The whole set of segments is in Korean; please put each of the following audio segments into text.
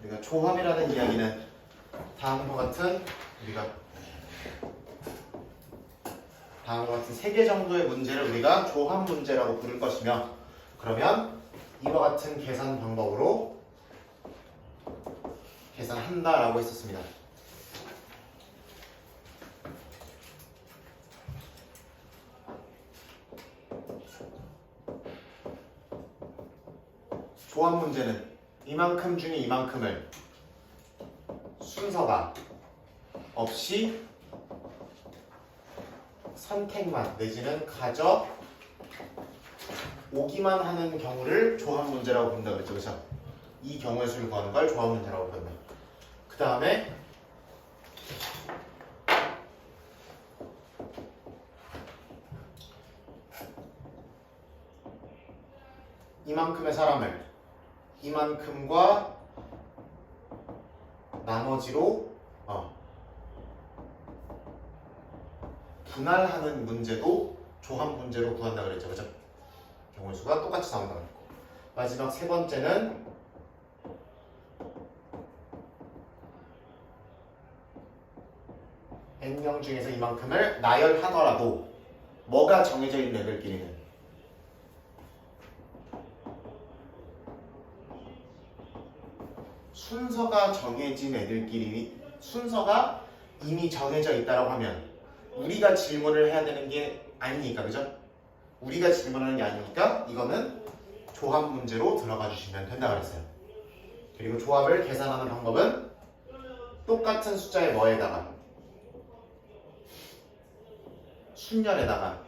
우리가 조합이라는 이야기는 다음과 같은 세 개 정도의 문제를 우리가 조합 문제라고 부를 것이며, 그러면 이와 같은 계산 방법으로 계산한다라고 했었습니다. 조합 문제는 이만큼 중에 이만큼을 순서가 없이 선택만 내지는 가져 오기만 하는 경우를 조합 문제라고 부른다 그랬죠. 그렇죠? 이 경우의 수를 구하는 걸 조합 문제라고 부른다. 그 다음에 이만큼의 사람을 이만큼과 나머지로 분할하는 문제도 조합 문제로 구한다 그랬죠. 그죠? 경우의 수가 똑같이 나온다 그랬고, 마지막 세 번째는 n명 중에서 이만큼을 나열하더라도 뭐가 정해져 있는 애들끼리는 순서가 정해진 애들끼리, 순서가 이미 정해져 있다고 하면 우리가 질문을 해야 되는 게 아니니까, 그죠? 우리가 질문하는 게 아니니까 이거는 조합 문제로 들어가 주시면 된다 그랬어요. 그리고 조합을 계산하는 방법은 똑같은 숫자의 뭐에다가 순열에다가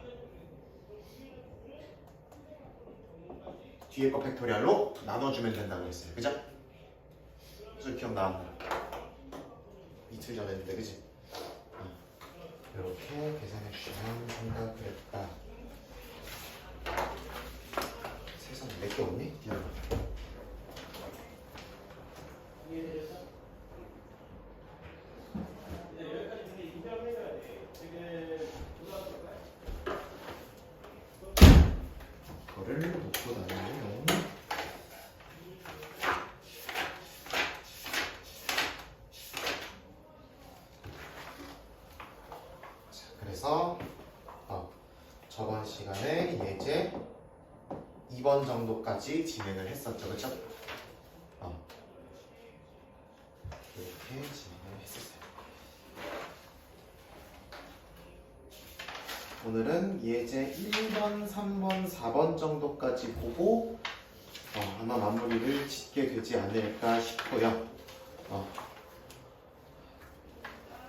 뒤에 거 팩토리얼로 나눠주면 된다고 했어요. 그죠? 그래서 기억나? 이틀 전에 했는데, 그지? 이렇게 계산해 주시면 된다 그랬다. 세상에 몇 개 없니? 기다려. 이거를 놓고 다니면 그래서 저번 시간에 예제 2번 정도까지 진행을 했었죠. 그렇죠? 이렇게 진행을 했었어요. 오늘은 예제 1번, 3번, 4번 정도까지 보고 아마 마무리를 짓게 되지 않을까 싶고요.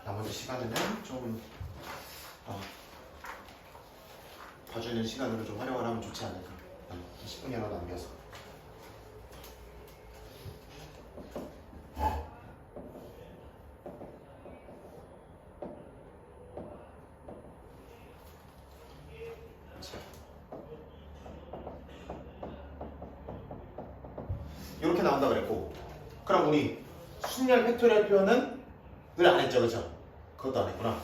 나머지 시간에는 좀 봐주는 시간으로 좀 활용을 하면 좋지 않을까. 10분이라도 남겨서. 이렇게 나온다 그랬고, 그럼 우리 순열 팩토리얼 표현은 늘 안 했죠, 그렇죠? 그것도 안 했구나.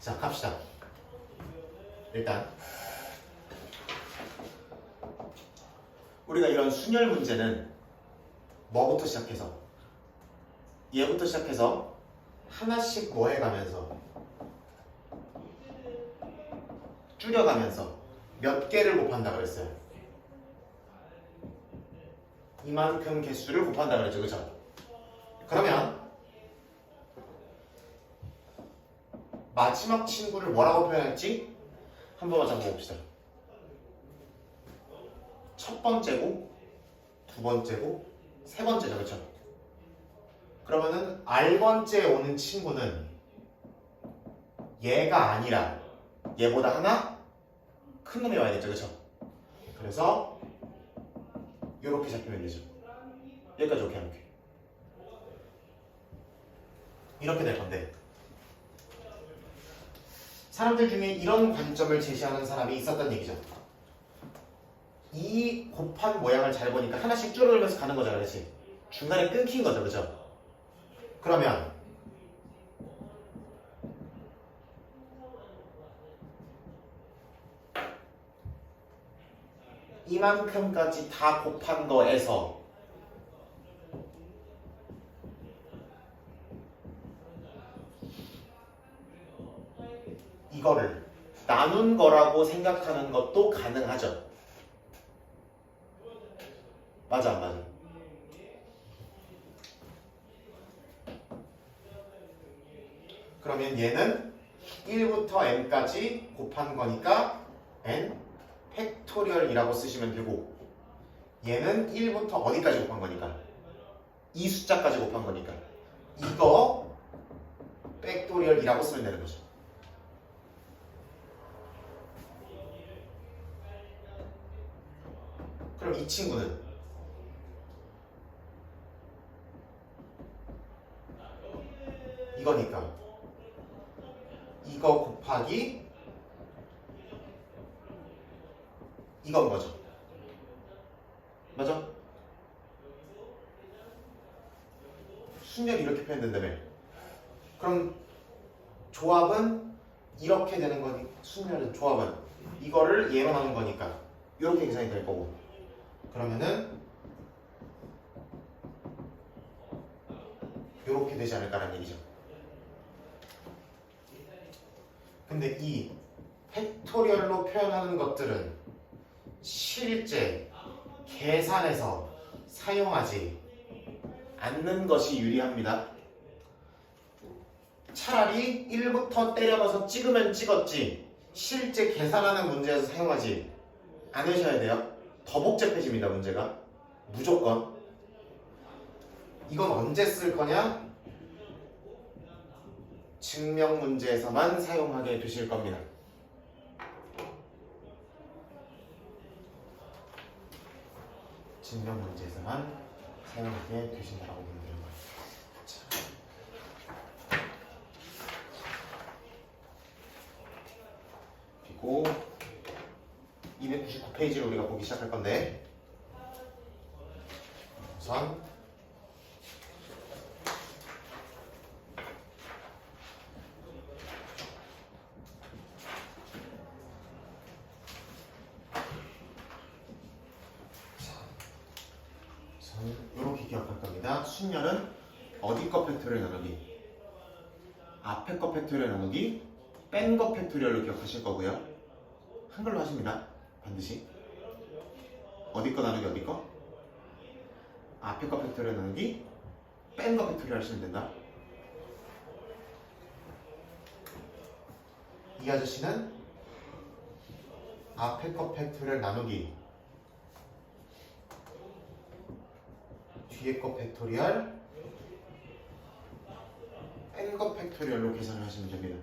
자, 갑시다. 일단 우리가 이런 순열 문제는 뭐부터 시작해서, 얘부터 시작해서 하나씩 뭐 해가면서 줄여가면서 몇 개를 곱한다 그랬어요. 이만큼 개수를 곱한다 그랬죠, 그죠? 그러면 마지막 친구를 뭐라고 표현할지 한 번만 잡아봅시다. 첫 번째고, 두 번째고, 세 번째죠, 그렇죠? 그러면은 R번째에 오는 친구는 얘가 아니라 얘보다 하나 큰 놈이 와야 되죠, 그렇죠? 그래서 이렇게 잡히면 되죠. 여기까지 이렇게 될 건데, 사람들 중에 이런 관점을 제시하는 사람이 있었던 얘기죠. 이 곱한 모양을 잘 보니까 하나씩 줄어들면서 가는 거잖아, 그렇지? 중간에 끊긴 거죠, 그죠? 그러면 이만큼까지 다 곱한 거에서 나눈 거라고 생각하는 것도 가능하죠. 맞아 안 맞아? 그러면 얘는 1부터 n까지 곱한 거니까 n 팩토리얼이라고 쓰시면 되고, 얘는 1부터 어디까지 곱한 거니까 이 숫자까지 곱한 거니까 이거 팩토리얼이라고 쓰면 되는 거죠. 그럼 이 친구는 이거니까 이거 곱하기 이건 거죠. 맞아? 순열이 이렇게 표현된다며. 그럼 조합은 이렇게 되는 거니, 순열은 조합은 이거를 얘로 나눈 거니까 이렇게 계산이 될 거고, 그러면은 이렇게 되지 않을까라는 얘기죠. 근데 이 팩토리얼로 표현하는 것들은 실제 계산에서 사용하지 않는 것이 유리합니다. 차라리 1부터 때려넣어서 찍으면 찍었지 실제 계산하는 문제에서 사용하지 않으셔야 돼요. 더 복잡해집니다, 문제가. 무조건. 이건 언제 쓸 거냐? 증명 문제에서만 사용하게 되실 겁니다. 증명 문제에서만 사용하게 되신다고 보면 되는 거예요. 그리고 299페이지를 우리가 보기 시작할 건데, 우선 이렇게 기억할 겁니다. 순열은 어디 거 팩토리얼 나누기, 앞에 거 팩토리얼 나누기, 뺀 거 팩토리얼로 기억하실 거고요. 한글로 하십니다. 반드시. 어디 거 나누기 어디 거? 앞에 거 팩토리얼 나누기, 뺀 거 팩토리얼 하시면 된다. 이 아저씨는 앞에 거 팩토리얼 나누기, 뒤에 거 팩토리얼, 뺀 거 팩토리얼로 계산을 하시면 됩니다.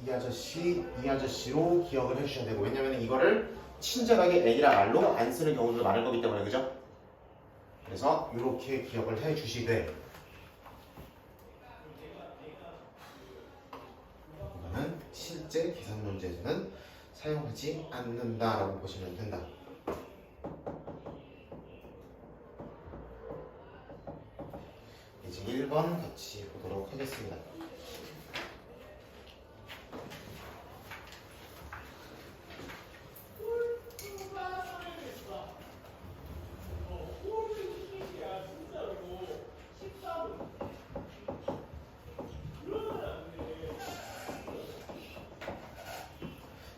이 아저씨로 기억을 해주셔야 되고, 왜냐면 이거를 친절하게 A랑 R로 안 쓰는 경우도 많을 거기 때문에, 그죠? 그래서 이렇게 기억을 해주시되, 이거는 실제 계산 문제에서는 사용하지 않는다라고 보시면 된다. 이제 1번 같이 보도록 하겠습니다.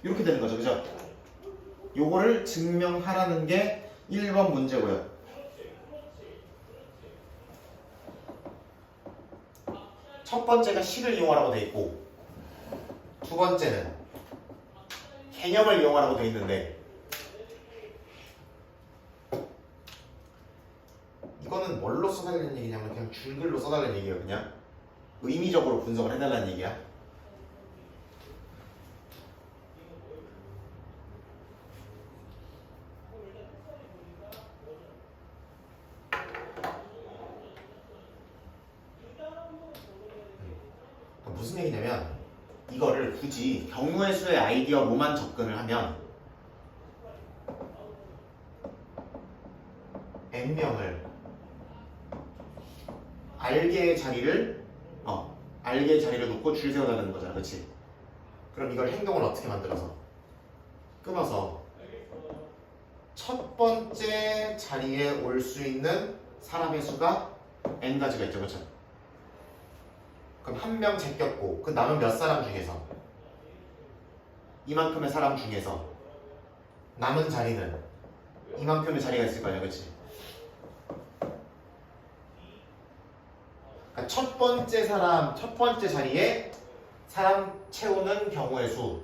이렇게 되는 거죠, 그죠? 요거를 증명하라는 게 1번 문제고요. 첫 번째가 식을 이용하라고 돼 있고, 두 번째는 개념을 이용하라고 돼 있는데, 이거는 뭘로 써달라는 얘기냐면 그냥 줄글로 써달라는 얘기예요. 그냥 의미적으로 분석을 해달라는 얘기야. 무슨 얘기냐면, 이거를 굳이 경우의 수의 아이디어로만 접근을 하면 n명을 알게의 자리를 놓고 줄 세워달라는 거잖아, 그렇지? 그럼 이걸 행동을 어떻게 만들어서 끊어서 첫 번째 자리에 올 수 있는 사람의 수가 n가지가 있죠, 그렇죠? 그럼 한 명 제꼈고 그 남은 몇 사람 중에서 이만큼의 사람 중에서 남은 자리는 이만큼의 자리가 있을 거 아니야, 그치? 그러니까 첫 번째 자리에 사람 채우는 경우의 수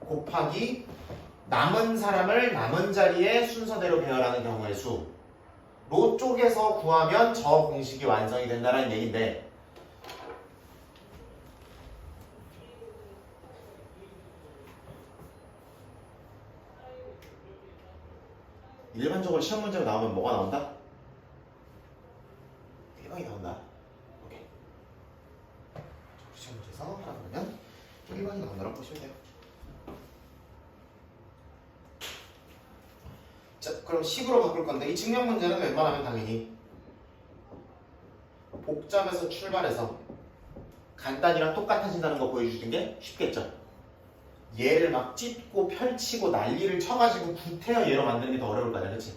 곱하기 남은 사람을 남은 자리에 순서대로 배열하는 경우의 수로 쪼개서 구하면 저 공식이 완성이 된다는 얘기인데 일반적으로 시험 문제가 나오면 뭐가 나온다? 1번이 나온다. 오케이. 시험 문제에서 하라 그러면 1번이 나온다고 보시면 돼요. 자, 그럼 식으로 바꿀 건데 이 증명 문제는 웬만하면 당연히 복잡해서 출발해서 간단이랑 똑같아진다는 거 보여주는 게 쉽겠죠. 얘를 막 찢고 펼치고 난리를 쳐가지고 구태여 얘로 만드는 게 더 어려울 거 아니야, 그치?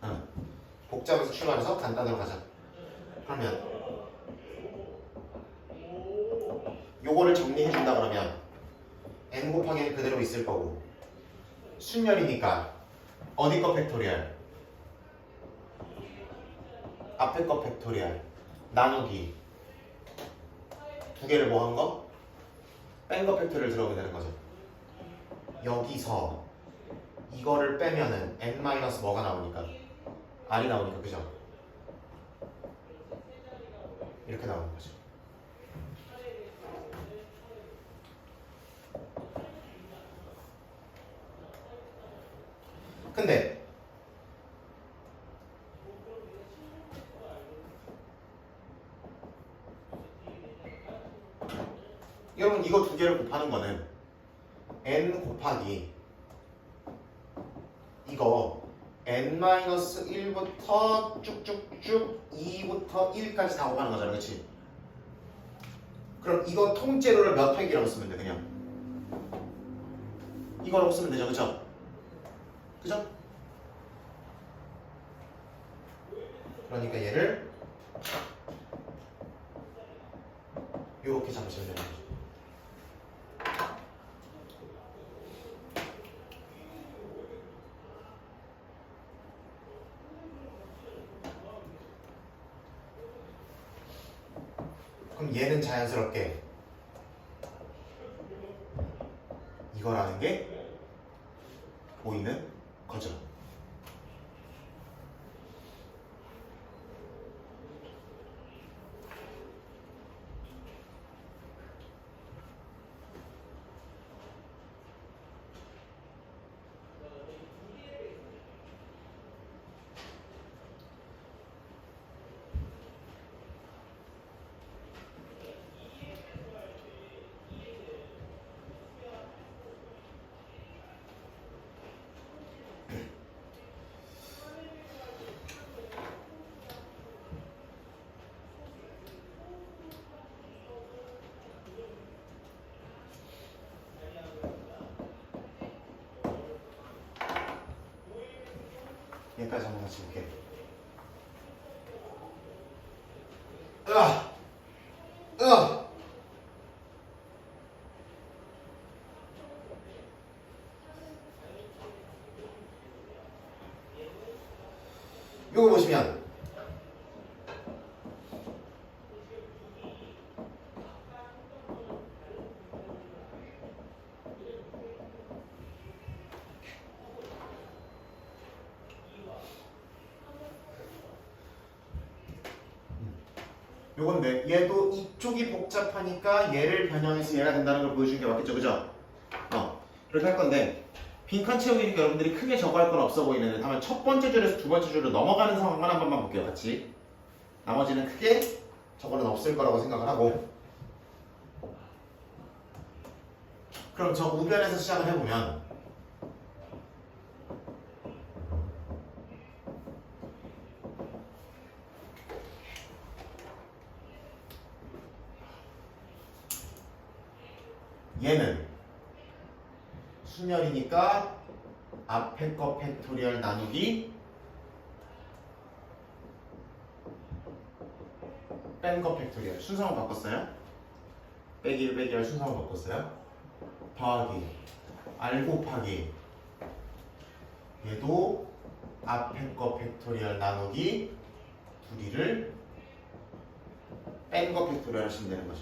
응. 복잡해서 출발해서 간단으로 가자. 그러면 요거를 정리해준다 그러면 n 곱하기 n 그대로 있을 거고 순열이니까 어디 거 팩토리얼? 앞에 거 팩토리얼 나누기 두 개를 뭐 한 거? 뺀 거 팩토리얼 들어오게 되는 거죠. 여기서 이거를 빼면은 n 마이너스 뭐가 나오니까 r이 나오니까 그죠? 이렇게 나오는 거죠. 근데 여러분 이거 두 개를 곱하는 거는 n 곱하기 이거 n-1부터 쭉쭉쭉 2부터 1까지 다 곱하는 거잖아, 그치? 그럼 이거 통째로를 몇 획이라고 쓰면 돼, 그냥? 이거라고 쓰면 되죠, 그쵸? 그죠? 그러니까 얘를 요렇게 잡으시면 되는 거죠. 그럼 얘는 자연스럽게 이거라는 게 보이는 거죠. 여기까지 한번 같이 볼게. 요거 보시면 요건데 얘도 이쪽이 복잡하니까 얘를 변형해서 얘가 된다는 걸 보여주는 게 맞겠죠, 그죠? 그렇게 할 건데 빈칸 채우기니까 여러분들이 크게 적어할 건 없어 보이는데 다만 첫 번째 줄에서 두 번째 줄로 넘어가는 상황만 한 번만 볼게요, 같이. 나머지는 크게 저거는 없을 거라고 생각을 하고 그럼 저 우변에서 시작을 해보면 얘는 순열이니까 앞에 거 팩토리얼 나누기 뺀 거 팩토리얼 순서만 바꿨어요. 빼기 1 빼기 1 순서만 바꿨어요. 더하기 R 곱하기 얘도 앞에 거 팩토리얼 나누기 2를 뺀 거 팩토리얼 하시면 되는 거죠.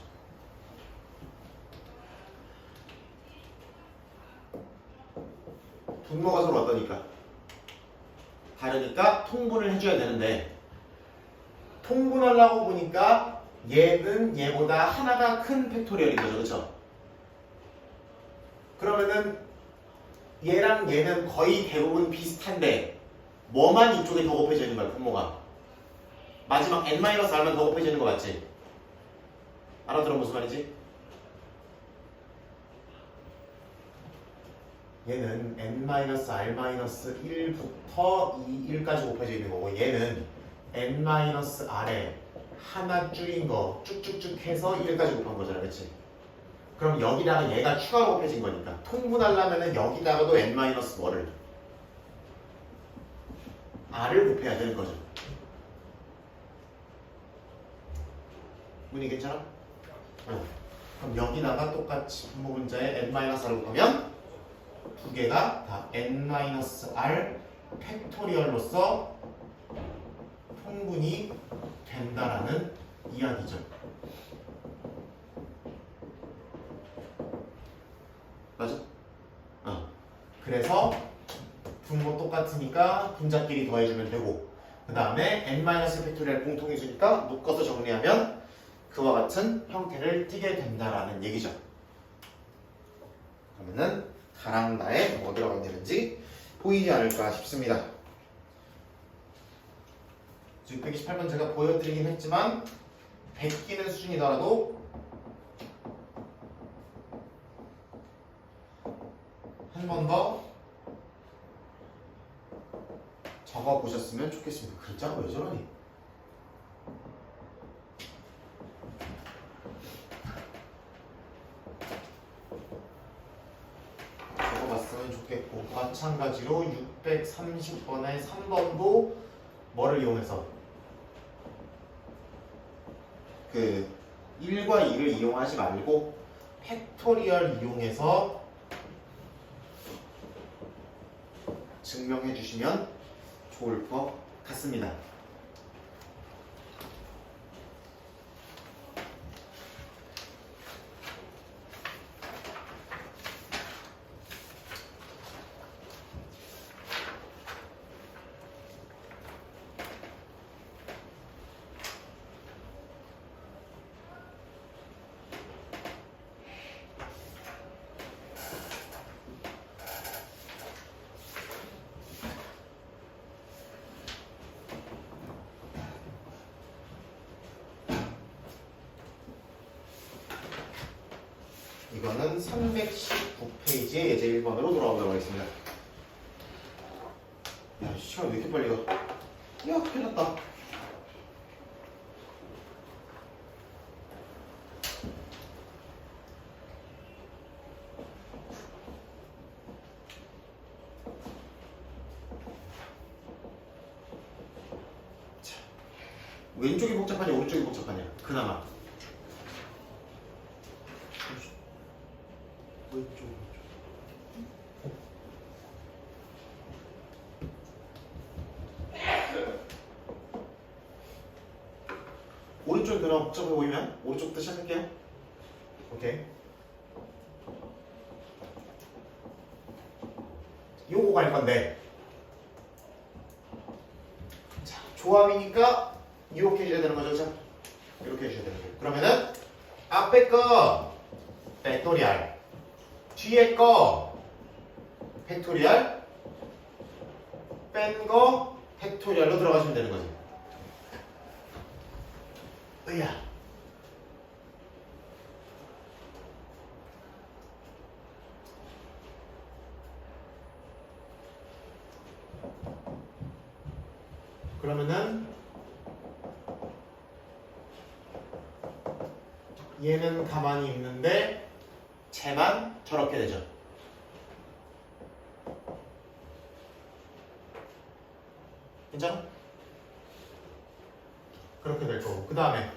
분모가 서로 어떠니까? 다르니까 통분을 해줘야 되는데 통분하려고 보니까 얘는 얘보다 하나가 큰 팩토리얼인 거죠. 그렇죠? 그러면은 얘랑 얘는 거의 대부분 비슷한데 뭐만 이쪽에 더 곱해져 있는 거야, 분모가. 마지막 n-r만 더 곱해져 있는 거 맞지? 알아들어 무슨 말이지? 얘는 n-r-1부터 1까지 곱해져 있는 거고 얘는 n-r에 하나 줄인 거 쭉쭉쭉 해서 1까지 곱한 거잖아, 그치? 그럼 여기다가 얘가 추가로 곱해진 거니까 통분하려면 여기다가도 n-뭐를 r을 곱해야 되는 거죠. 문이 괜찮아? 그럼 여기다가 똑같이 분모 분자에 n-r을 곱하면 두 개가 다 n-r 팩토리얼로서 통분이 된다라는 이야기죠. 맞아? 그래서 분모 똑같으니까 분자끼리 더해주면 되고 그 다음에 n- 팩토리얼 공통이수니까 묶어서 정리하면 그와 같은 형태를 띠게 된다라는 얘기죠. 그러면은 가랑 나에 뭐 들어가 있는지 보이지 않을까 싶습니다. 628번 제가 보여드리긴 했지만 100기는 수준이더라도 한 번 더 적어보셨으면 좋겠습니다. 글자가 왜 저러니? 적어봤으면 좋겠고 마찬가지로 630번의 3번도 뭐를 이용해서 그 1과 2를 이용하지 말고 팩토리얼 이용해서 증명해 주시면 좋을 것 같습니다. 이거는 319페이지의 예제 1번으로 돌아오도록 하겠습니다. 야, 시간 왜 이렇게 빨리 가? 야, 큰일 났다. 자, 왼쪽이 복잡하냐, 오른쪽이 복잡하냐? 그나마. 왼쪽. 오른쪽이 그나마 복잡해 보이면 오른쪽부터 시작할게요. 오케이. 요거 갈 건데. 자, 조합이니까 이렇게 해줘야 되는 거죠, 그죠? 이렇게 해줘야 되는 거예요. 그러면은 앞에 거 팩토리얼, 뒤에 거 팩토리얼, 뺀 거 팩토리얼로 들어가시면 되는 거죠. 으야. 그러면은 얘는 가만히 있는데 쟤만 저렇게 되죠. 괜찮아? 그렇게 될 거고 그 다음에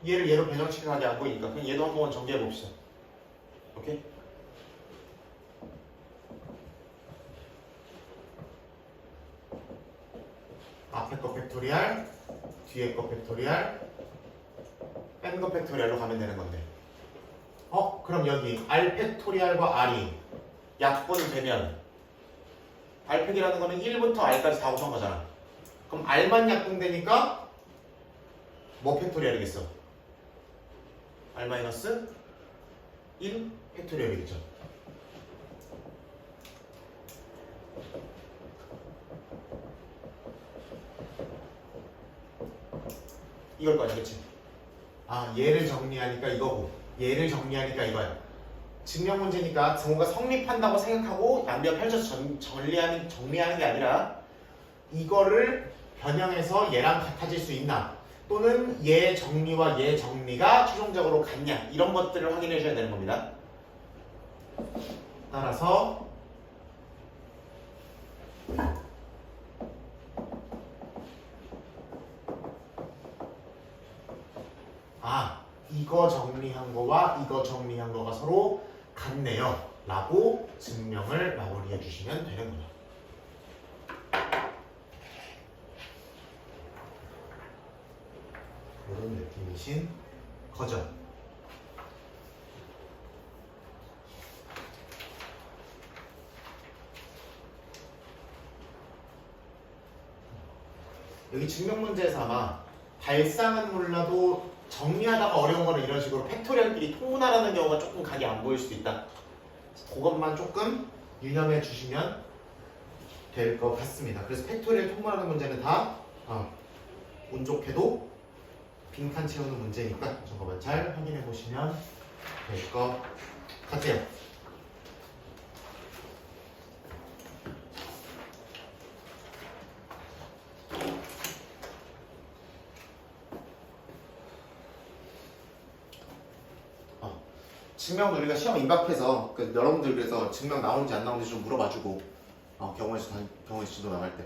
얘를 얘로 배정시켜가게 안 보이니까 그냥 얘도 한번 정리해 봅시다. 오케이? 앞에 거 팩토리알, 뒤에 거 팩토리알, 뺀 거 팩토리알로 가면 되는 건데. 그럼 여기 R 팩토리알과 R이 약분되면 R팩이라는 거는 1부터 R까지 다 합친 거잖아. 그럼 R만 약분되니까 뭐 팩토리알이겠어? R-1 팩토리알이겠죠. 이걸 거냐, 그치? 얘를 정리하니까 이거고 얘를 정리하니까 이거야. 증명 문제니까 등호가 성립한다고 생각하고 양변 펼쳐서 정리하는 게 아니라 이거를 변형해서 얘랑 같아질 수 있나 또는 얘 정리와 얘 정리가 최종적으로 같냐 이런 것들을 확인해 줘야 되는 겁니다. 따라서 이거 정리한 거와 이거 정리한 거가 서로 같네요 라고 증명을 마무리해 주시면 되는구나. 이런 느낌이신 거죠. 여기 증명 문제에서 아마 발상은 몰라도 정리하다가 어려운 거는 이런 식으로 팩토리얼끼리 통분하라는 경우가 조금 각이 안 보일 수도 있다. 그것만 조금 유념해 주시면 될 것 같습니다. 그래서 팩토리얼 통분하는 문제는 다 운 좋게도 빈칸 채우는 문제니까 저거만 잘 확인해 보시면 될 것 같아요. 증명 우리가 시험 임박해서 여러분들 그래서 증명 나오는지 안 나오는지 좀 물어봐주고 경우의 수도 나갈 때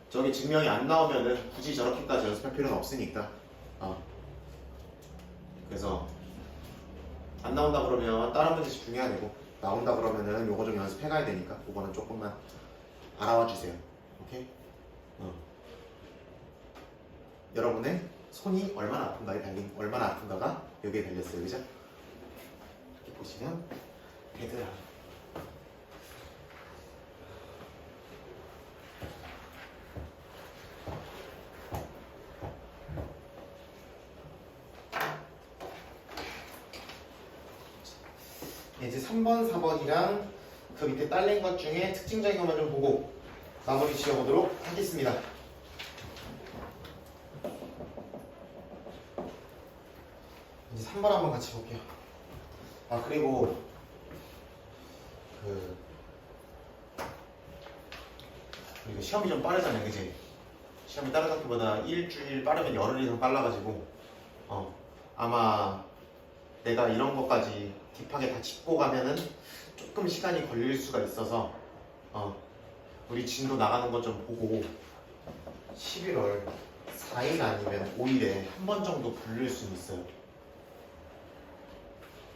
저기 증명이 안 나오면은 굳이 저렇게까지 연습할 필요는 없으니까 그래서 안 나온다 그러면 다른 문제 집중해야 되고 나온다 그러면은 요거 좀 연습해가야 되니까 그거는 조금만 알아와 주세요. 오케이? 여러분의 손이 얼마나 아픈가가 여기에 달렸어요. 그죠? 이렇게 보시면 되더라. 이제 3번, 4번이랑 그 밑에 딸린 것 중에 특징적인 것만 좀 보고 마무리 지어보도록 하겠습니다. 이제 3번 한번 같이 볼게요. 그리고 우리가 시험이 좀 빠르잖아요, 그지? 시험이 다른 학교보다 일주일 빠르면 열흘 이상 빨라가지고 아마 내가 이런 것까지 딥하게 다 짚고 가면은 조금 시간이 걸릴 수가 있어서 우리 진도 나가는 것 좀 보고 11월 4일 아니면 5일에 한 번 정도 부를 수 있어요.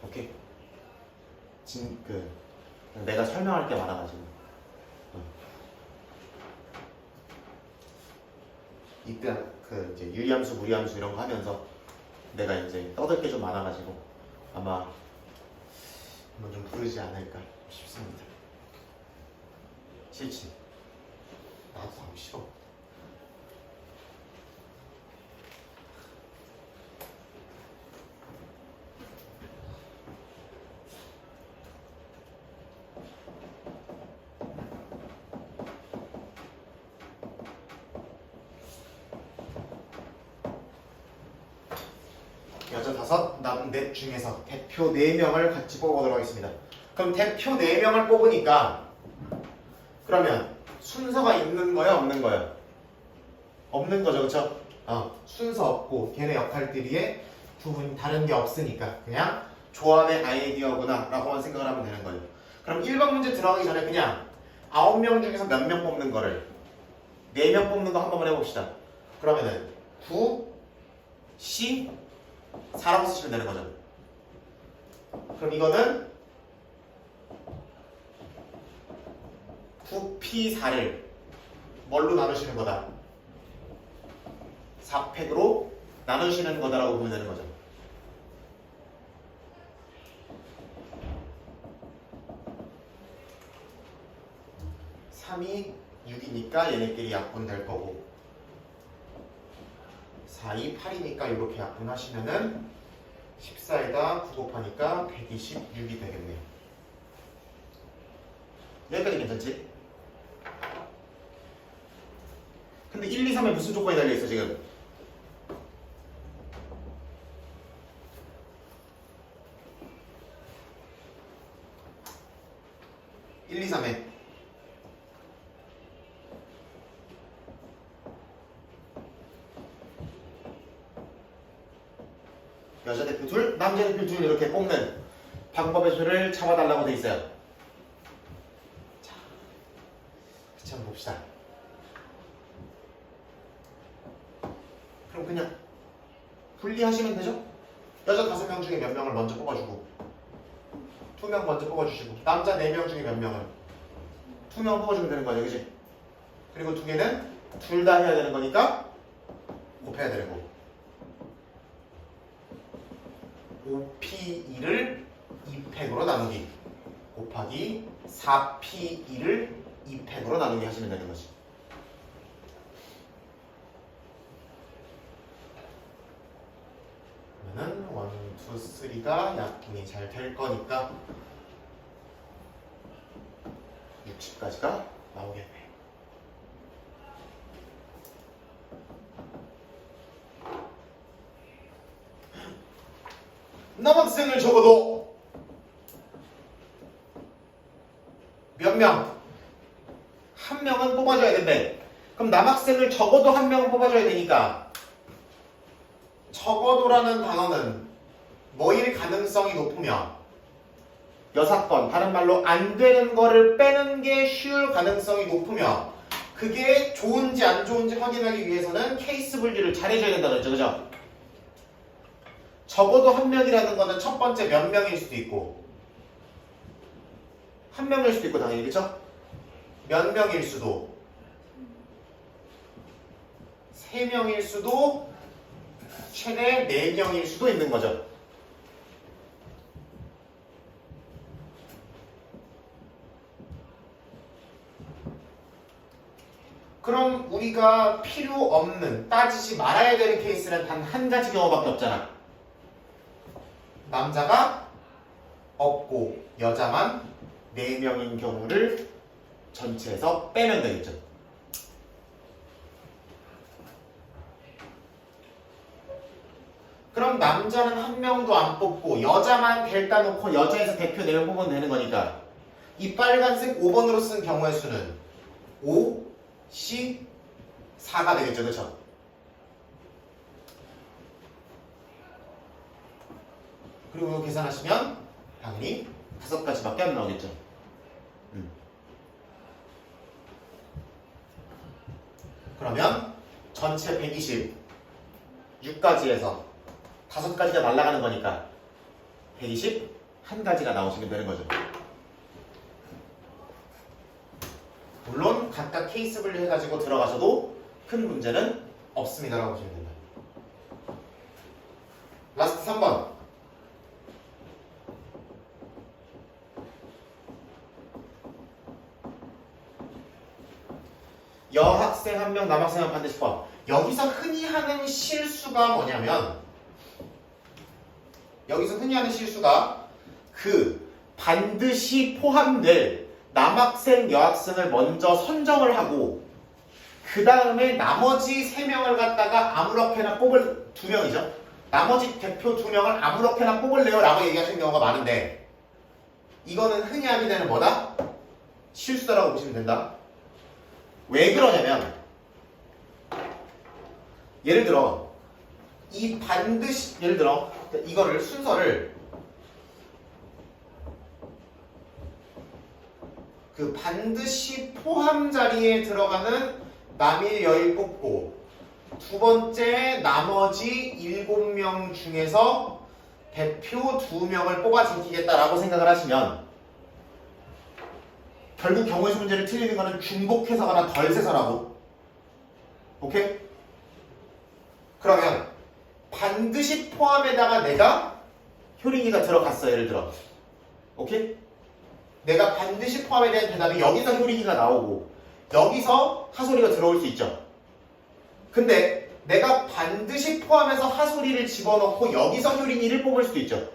오케이? 내가 설명할 게 많아가지고 이때 이제 유리함수, 무리함수 이런 거 하면서 내가 이제 떠들 게 좀 많아가지고 아마 한번 좀 부르지 않을까 싶습니다. 싫지? 나도 하기 싫어. 여자 5, 남 4 중에서 대표 4명을 같이 뽑아보도록 하겠습니다. 그럼 대표 4명을 뽑으니까 그러면 순서가 있는 거야, 없는 거야? 없는 거죠, 그쵸? 순서 없고 걔네 역할들이 다른 게 없으니까 그냥 조합의 아이디어구나 라고만 생각을 하면 되는 거예요. 그럼 1번 문제 들어가기 전에 그냥 9명 중에서 몇 명 뽑는 거를 4명 뽑는 거 한 번만 해봅시다. 그러면은 9, C 4라고 쓰시면 되는 거죠. 그럼 이거는 9P4를 뭘로 나누시는 거다? 4팩으로 나누시는 거다라고 보면 되는 거죠. 3이 6이니까 얘네끼리 약분될 거고 4이 8이니까 이렇게 약분하시면은 14에다 9 곱하니까 126이 되겠네요. 여기까지 괜찮지? 근데 1, 2, 3에 무슨 조건이 달려있어 지금? (1, 2, 3에) 여자 대표 둘, 남자 대표 둘 이렇게 뽑는 방법의 수를 잡아달라고 돼 있어요. 자, 같이 한번 봅시다. 그럼 그냥 분리하시면 되죠? 여자 5명 중에 몇 명을 먼저 뽑아주고 2명 먼저 뽑아주시고 남자 4명 중에 몇 명을 2명 뽑아주면 되는 거죠, 그치? 그리고 2개는 둘 다 해야 되는 거니까 곱해야 되는 거고 5P2를 2팩으로 나누기 곱하기 4P2를 2팩으로 나누기 하시면 되는 거지. 그러면은 1, 2, 3가 약분이 잘 될 거니까 60까지가 나오겠네. 남학생을 적어도 몇 명? 한 명은 뽑아줘야 된대. 그럼 남학생을 적어도 한 명은 뽑아줘야 되니까 적어도라는 단어는 뭐일 가능성이 높으며 여사건, 다른 말로 안 되는 거를 빼는 게 쉬울 가능성이 높으며 그게 좋은지 안 좋은지 확인하기 위해서는 케이스 분류를 잘 해줘야 된다 그랬죠, 그죠? 적어도 한 명이라는 거는 첫 번째 몇 명일 수도 있고 한 명일 수도 있고 당연히 그쵸? 몇 명일 수도 3명일 수도 최대 4명일 수도 있는 거죠. 그럼 우리가 필요 없는, 따지지 말아야 되는 케이스는 단 한 가지 경우밖에 없잖아. 남자가 없고 여자만 4명인 경우를 전체에서 빼면 되겠죠. 그럼 남자는 한 명도 안 뽑고 여자만 델다 놓고 여자에서 대표 4명 뽑으면 되는 거니까 이 빨간색 5번으로 쓴 경우의 수는 5, 10, 4가 되겠죠. 그렇죠? 그리고 이거 계산하시면 당연히 5가지밖에 안 나오겠죠. 그러면 전체 120 6가지에서 5가지가 날아가는 거니까 120 한 가지가 나오시면 되는 거죠. 물론 각각 케이스 분류해가지고 들어가셔도 큰 문제는 없습니다라고 보시면 됩니다. 라스트 3번. 여학생 1명, 남학생 1명 반드시 포함. 여기서 흔히 하는 실수가 뭐냐면 여기서 흔히 하는 실수가 그 반드시 포함될 남학생, 여학생을 먼저 선정을 하고 그 다음에 나머지 3명을 갖다가 아무렇게나 뽑을 2명이죠. 나머지 대표 2명을 아무렇게나 뽑을래요 라고 얘기하시는 경우가 많은데 이거는 흔히 하게 되는 뭐다? 실수다라고 보시면 된다. 왜 그러냐면 예를 들어 이 반드시 예를 들어 이거를 순서를 그 반드시 포함 자리에 들어가는 남일 여일 뽑고 두 번째 나머지 7명 중에서 대표 2명을 뽑아 제끼겠다라고 생각을 하시면 결국 경우에서 문제를 틀리는 거는 중복해서거나 덜세서라고. 오케이? 그러면 반드시 포함에다가 내가 효린이가 들어갔어. 예를 들어. 오케이? 내가 반드시 포함에 대한 대답이 여기서 효린이가 나오고 여기서 하솔이가 들어올 수 있죠. 근데 내가 반드시 포함해서 하솔이를 집어넣고 여기서 효린이를 뽑을 수도 있죠.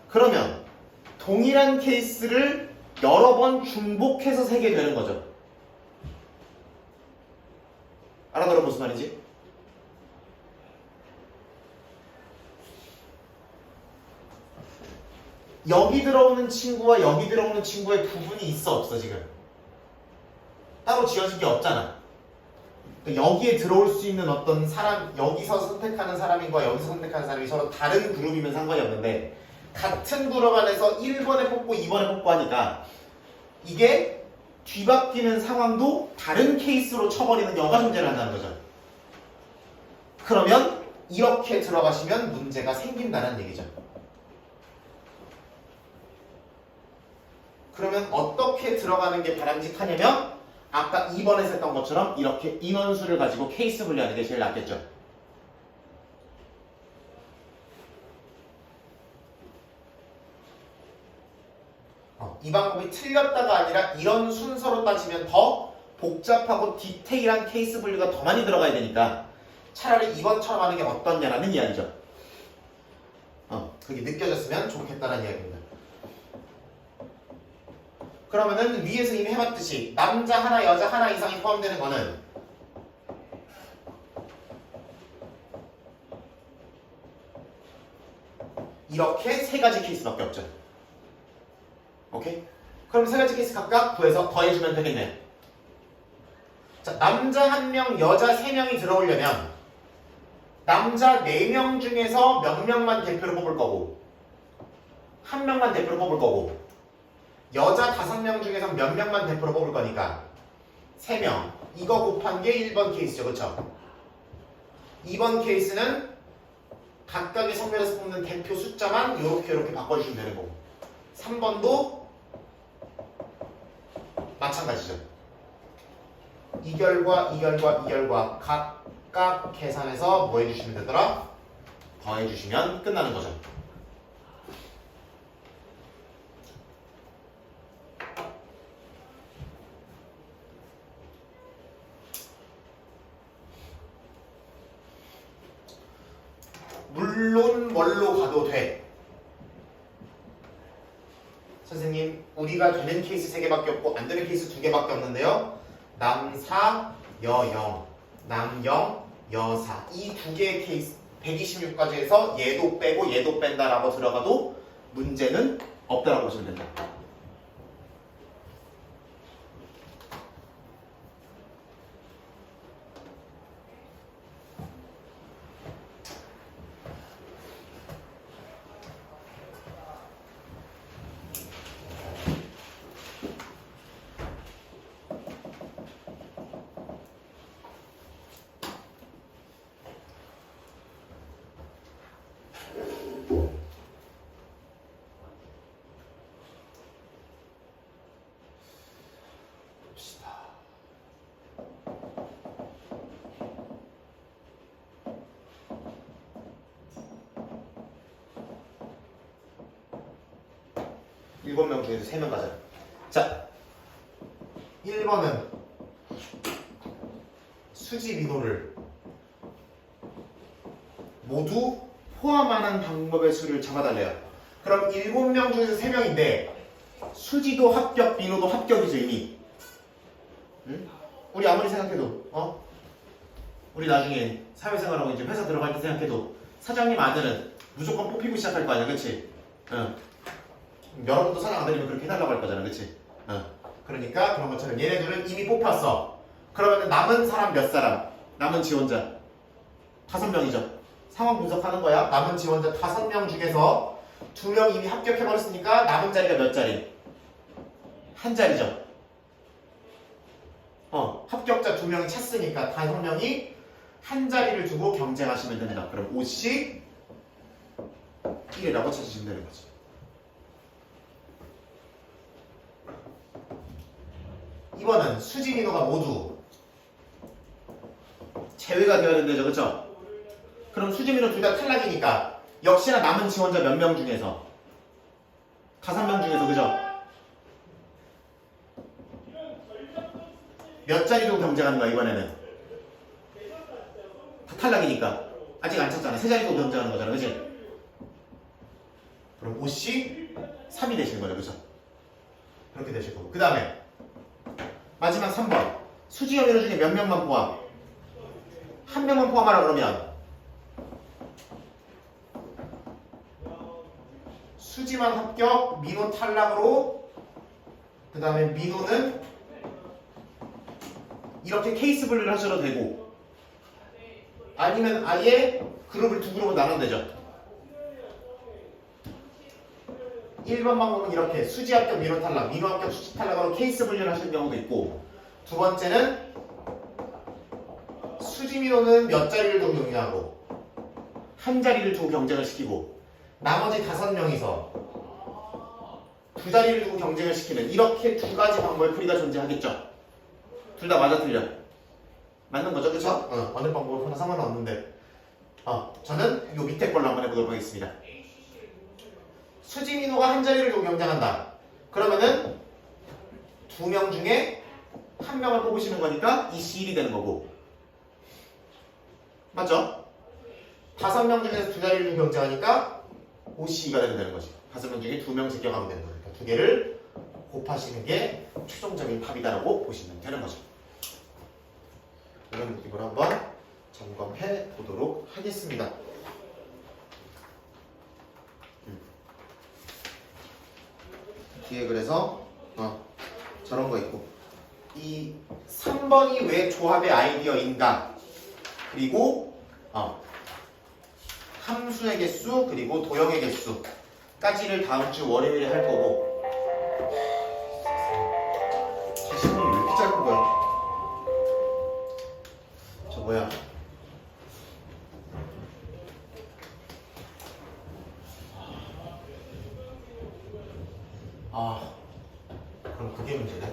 그러면 동일한 케이스를 여러 번 중복해서 세게 되는 거죠. 알아들어 무슨 말인지? 여기 들어오는 친구와 여기 들어오는 친구의 구분이 있어 없어 지금? 따로 지어진 게 없잖아. 여기에 들어올 수 있는 어떤 사람, 여기서 선택하는 사람인과 여기서 선택하는 사람이 서로 다른 그룹이면 상관이 없는데 같은 그룹 안에서 1번에 뽑고 2번에 뽑고 하니까 이게 뒤바뀌는 상황도 다른 케이스로 쳐버리는 여가 존재를 한다는 거죠. 그러면 이렇게 들어가시면 문제가 생긴다는 얘기죠. 그러면 어떻게 들어가는 게 바람직하냐면 아까 2번에서 했던 것처럼 이렇게 인원수를 가지고 케이스 분류하는 게 제일 낫겠죠. 이 방법이 틀렸다가 아니라 이런 순서로 따지면 더 복잡하고 디테일한 케이스 분류가 더 많이 들어가야 되니까 차라리 2번처럼 하는 게 어떻냐라는 이야기죠. 그게 느껴졌으면 좋겠다는 이야기입니다. 그러면은 위에서 이미 해봤듯이 남자 하나 여자 하나 이상이 포함되는 거는 이렇게 세 가지 케이스밖에 없죠. 오케이? 그럼 세 가지 케이스 각각 구해서 더해주면 되겠네요. 자, 남자 1명, 여자 3명이 들어오려면 남자 4명 중에서 몇 명만 대표로 뽑을 거고 1명만 대표로 뽑을 거고 여자 5명 중에서 몇 명만 대표로 뽑을 거니까 3명. 이거 곱한 게 1번 케이스죠. 그렇죠? 2번 케이스는 각각의 성별에서 뽑는 대표 숫자만 이렇게 바꿔주시면 되는 거고 3번도 마찬가지죠. 이 결과, 이 결과, 이 결과 각각 계산해서 뭐 해주시면 되더라? 더해주시면 끝나는 거죠. 물론 뭘로 가도 돼. 선생님 우리가 되는 케이스 3개밖에 없고 안 되는 케이스 2개밖에 없는데요. 남사, 여영, 남영, 여사 이 2개의 케이스 126까지에서 얘도 빼고 얘도 뺀다라고 들어가도 문제는 없다라고 보시면 된다. 일곱 명 중에서 3명 가자. 자, 1번은 수직 인호를 모두 포함하는 방법의 수를 잡아달래요. 그럼 7명 중에서 3명인데 수지도 합격, 민호도 합격이죠 이미. 응? 우리 아무리 생각해도 우리 나중에 사회생활하고 이제 회사 들어갈 때 생각해도 사장님 아들은 무조건 뽑히고 시작할 거 아니야, 그치? 응. 여러분도 사장 아들이면 그렇게 해달라고 할 거잖아, 그치? 그러니까 그런 것처럼 얘네들은 이미 뽑혔어. 그러면 남은 사람 몇 사람? 남은 지원자 5명이죠. 상황 분석하는 거야. 남은 지원자 5명 중에서 2명 이미 합격해버렸으니까 남은 자리가 몇 자리? 한 자리죠. 합격자 2명이 찼으니까 5명이 한 자리를 두고 경쟁하시면 된다. 그럼 5씩 1이라고 찾으시면 되는 거죠. 이번은 수지 민호가 모두 제외가 되어야 된다죠. 그쵸? 그럼 수지 민호 둘 다 탈락이니까 역시나 남은 지원자 몇 명 중에서 5명 중에서 그죠? 몇 자리 두고 경쟁하는 거야 이번에는? 다 탈락이니까 아직 안 찼잖아. 3자리 두고 경쟁하는 거잖아. 그치? 그럼 5씩 3이 되시는 거죠. 그쵸? 그렇게 되실 거고. 그 다음에 마지막 3번 수지와 민호 중에 몇 명만 포함? 한 명만 포함하라 그러면 수지만 합격, 민호 탈락으로 그 다음에 민호는 이렇게 케이스 분류를 하셔도 되고 아니면 아예 그룹을 2그룹으로 나누면 되죠. 1번 방법은 이렇게 수지 합격, 민호 탈락, 민호 합격, 수지 탈락으로 케이스 분류를 하시는 경우도 있고 두 번째는 수지 민호는 몇 자리를 두고 경쟁하고 한 자리를 두고 경쟁을 시키고 나머지 5명이서 2자리를 두고 경쟁을 시키는 이렇게 2가지 방법의 풀이가 존재하겠죠. 둘 다 맞아 틀려? 맞는 거죠, 그쵸? 어느 방법을 하나 상관은 없는데 저는 요 밑에 걸로 한번 해보도록 하겠습니다. 수지 민호가 한 자리를 두고 경쟁한다. 그러면은 2명 중에 1명을 뽑으시는 거니까 이씨 1이 되는 거고 맞죠? 5명 중에서 2자리를 두고 경쟁하니까 5C가 되는 거지. 5명 중에 2명 제껴가면 되는 거니까 2개를 곱하시는 게 최종적인 답이다라고 보시면 되는 거죠. 이런 느낌으로 한번 점검해 보도록 하겠습니다. 뒤에 그래서 저런 거 있고 이 3번이 왜 조합의 아이디어인가 그리고 함수의 개수 그리고 도형의 개수까지를 다음 주 월요일에 할 거고 자신이 왜 이렇게 짧은 거야? 저 뭐야? 그럼 그게 문제네.